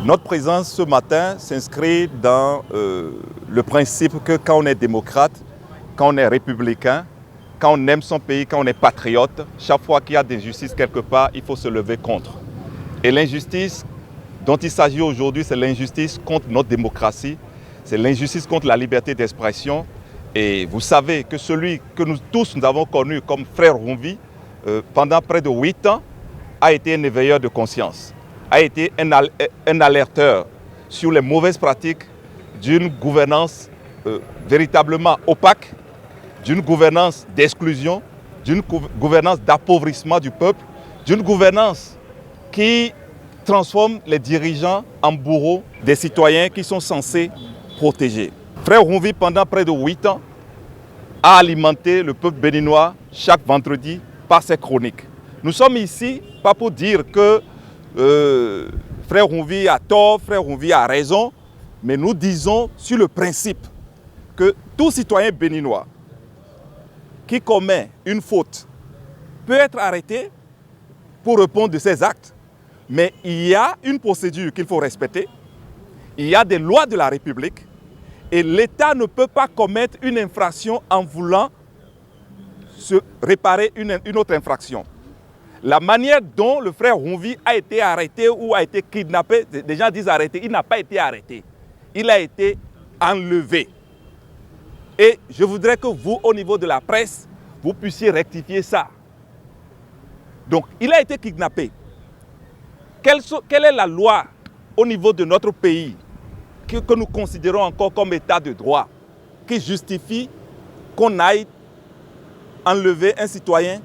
Notre présence ce matin s'inscrit dans le principe que quand on est démocrate, quand on est républicain, quand on aime son pays, quand on est patriote, chaque fois qu'il y a des injustices quelque part, il faut se lever contre. Et l'injustice dont il s'agit aujourd'hui, c'est l'injustice contre notre démocratie, c'est l'injustice contre la liberté d'expression. Et vous savez que celui que nous tous nous avons connu comme frère Rumvi, pendant près de 8 ans, a été un éveilleur de conscience, a été un alerteur sur les mauvaises pratiques d'une gouvernance véritablement opaque, d'une gouvernance d'exclusion, d'une gouvernance d'appauvrissement du peuple, d'une gouvernance qui transforme les dirigeants en bourreaux des citoyens qui sont censés protéger. Frère Rumvi, pendant près de 8 ans, a alimenté le peuple béninois chaque vendredi par ses chroniques. Nous sommes ici pas pour dire que Frère Rumvi a tort, Frère Rumvi a raison, mais nous disons sur le principe que tout citoyen béninois qui commet une faute peut être arrêté pour répondre de ses actes, mais il y a une procédure qu'il faut respecter, il y a des lois de la République et l'État ne peut pas commettre une infraction en voulant se réparer une autre infraction. La manière dont le frère Rumvi a été arrêté ou a été kidnappé, des gens disent arrêté, il n'a pas été arrêté, il a été enlevé. Et je voudrais que vous, au niveau de la presse, vous puissiez rectifier ça. Donc, il a été kidnappé. Quelle est la loi au niveau de notre pays que nous considérons encore comme état de droit qui justifie qu'on aille enlever un citoyen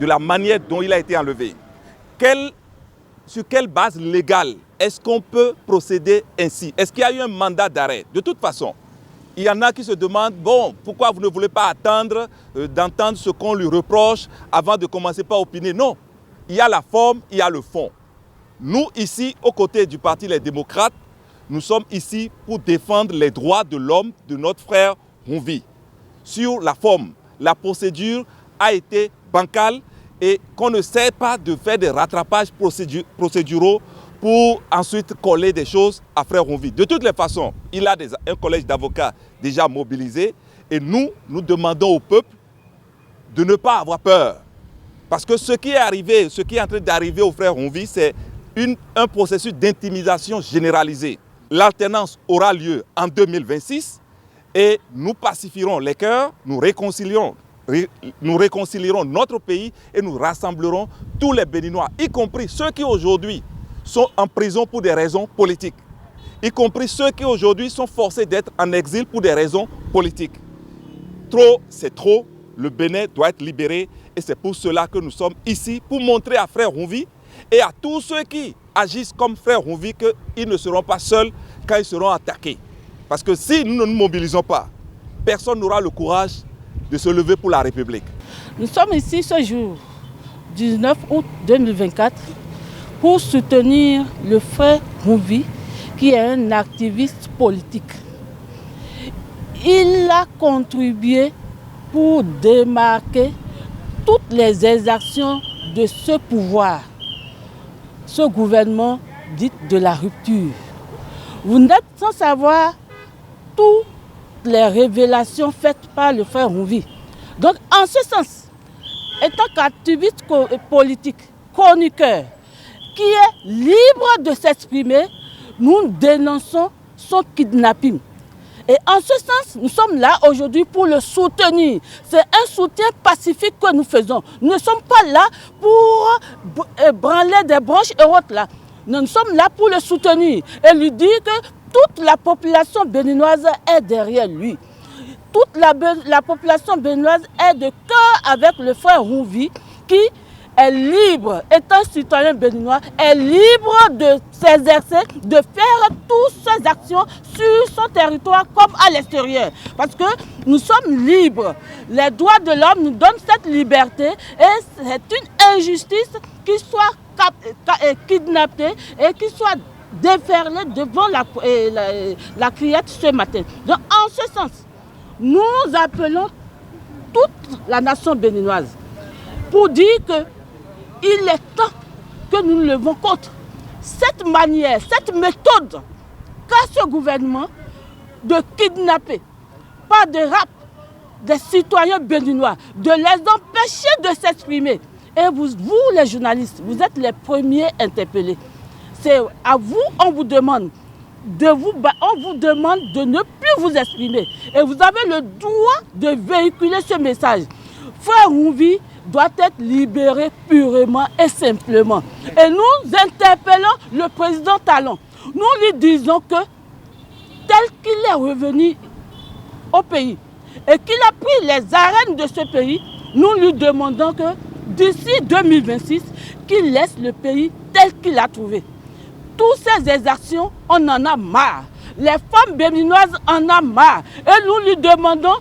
de la manière dont il a été enlevé? Sur quelle base légale est-ce qu'on peut procéder ainsi? Est-ce qu'il y a eu un mandat d'arrêt? De toute façon, il y en a qui se demandent, bon, pourquoi vous ne voulez pas attendre d'entendre ce qu'on lui reproche avant de commencer par opiner? Non, il y a la forme, il y a le fond. Nous, ici, aux côtés du Parti Les Démocrates, nous sommes ici pour défendre les droits de l'homme, de notre frère Rumvi. Sur la forme, la procédure a été bancale et qu'on ne sait pas de faire des rattrapages procéduraux pour ensuite coller des choses à frère Rumvi. De toutes les façons, il a un collège d'avocats déjà mobilisé et nous demandons au peuple de ne pas avoir peur. Parce que ce qui est arrivé, ce qui est en train d'arriver au frère Rumvi, c'est un processus d'intimidation généralisée. L'alternance aura lieu en 2026 et nous pacifierons les cœurs, nous réconcilierons notre pays et nous rassemblerons tous les Béninois, y compris ceux qui aujourd'hui sont en prison pour des raisons politiques, y compris ceux qui aujourd'hui sont forcés d'être en exil pour des raisons politiques. Trop, c'est trop, le Bénin doit être libéré et c'est pour cela que nous sommes ici, pour montrer à frère Rumvi et à tous ceux qui agissent comme frère Rumvi qu'ils ne seront pas seuls quand ils seront attaqués. Parce que si nous ne nous mobilisons pas, personne n'aura le courage de se lever pour la République. Nous sommes ici ce jour, 19 août 2024, pour soutenir le frère Rumvi, qui est un activiste politique. Il a contribué pour démarquer toutes les exactions de ce pouvoir, ce gouvernement dit de la rupture. Vous n'êtes sans savoir toutes les révélations faites par le frère Rumvi. Donc, en ce sens, étant qu'activiste politique, chroniqueur, qui est libre de s'exprimer, nous dénonçons son kidnapping. Et en ce sens, nous sommes là aujourd'hui pour le soutenir. C'est un soutien pacifique que nous faisons. Nous ne sommes pas là pour branler des branches et autres là. Nous sommes là pour le soutenir et lui dire que toute la population béninoise est derrière lui. Toute la population béninoise est de cœur avec le frère Rumvi qui est libre, étant citoyen béninois, est libre de s'exercer, de faire toutes ses actions sur son territoire comme à l'extérieur. Parce que nous sommes libres. Les droits de l'homme nous donnent cette liberté et c'est une injustice qu'il soit kidnappé et qu'il soit déferlé devant la criette ce matin. Donc en ce sens, nous appelons toute la nation béninoise pour dire qu'il est temps que nous nous levons contre cette manière, cette méthode qu'a ce gouvernement de kidnapper par des rap des citoyens béninois, de les empêcher de s'exprimer. Et vous, les journalistes, vous êtes les premiers interpellés. C'est à vous, on vous demande de ne plus vous exprimer. Et vous avez le droit de véhiculer ce message. Frère Oumvi doit être libéré purement et simplement. Et nous interpellons le président Talon. Nous lui disons que tel qu'il est revenu au pays et qu'il a pris les arènes de ce pays, nous lui demandons que d'ici 2026, qu'il laisse le pays tel qu'il l'a trouvé. Toutes ces exactions, on en a marre. Les femmes béninoises en ont marre. Et nous lui demandons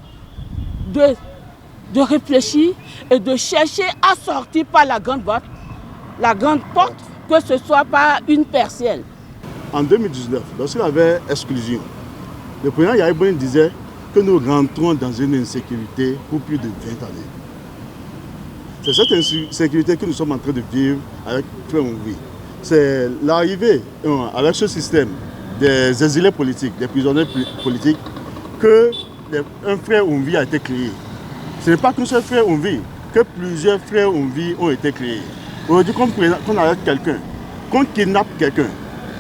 de réfléchir et de chercher à sortir par la grande porte, que ce soit par une persienne. En 2019, lorsqu'il y avait exclusion, le président Yahya Ibrahim disait que nous rentrons dans une insécurité pour plus de 20 années. C'est cette insécurité que nous sommes en train de vivre avec Frère Oumvi. C'est l'arrivée avec ce système des exilés politiques, des prisonniers politiques, qu'un Frère Oumvi a été créé. Ce n'est pas qu'un seul Frère Oumvi, que plusieurs Frères Oumvi ont été créés. Aujourd'hui, qu'on arrête quelqu'un, qu'on kidnappe quelqu'un,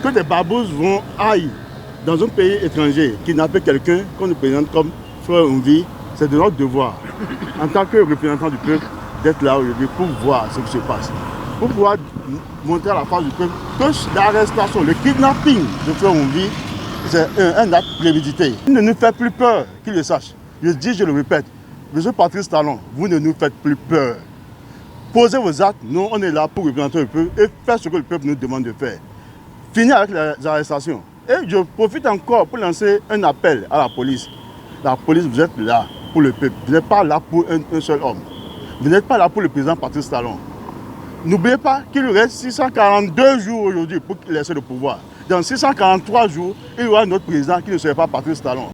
que des babous vont aille dans un pays étranger, kidnapper quelqu'un qu'on nous présente comme Frère Oumvi, c'est de notre devoir, en tant que représentant du peuple, d'être là aujourd'hui pour voir ce qui se passe. Pour pouvoir montrer à la face du peuple que l'arrestation, le kidnapping de Frère Oumvi, c'est un acte prémédité. Il ne nous fait plus peur, qu'il le sache. Je dis, je le répète, Monsieur Patrice Talon, vous ne nous faites plus peur. Posez vos actes, nous on est là pour représenter le peuple et faire ce que le peuple nous demande de faire. Finir avec les arrestations. Et je profite encore pour lancer un appel à la police. La police, vous êtes là pour le peuple, vous n'êtes pas là pour un seul homme. Vous n'êtes pas là pour le président Patrice Talon. N'oubliez pas qu'il reste 642 jours aujourd'hui pour qu'il laisse le pouvoir. Dans 643 jours, il y aura notre président qui ne serait pas Patrice Talon.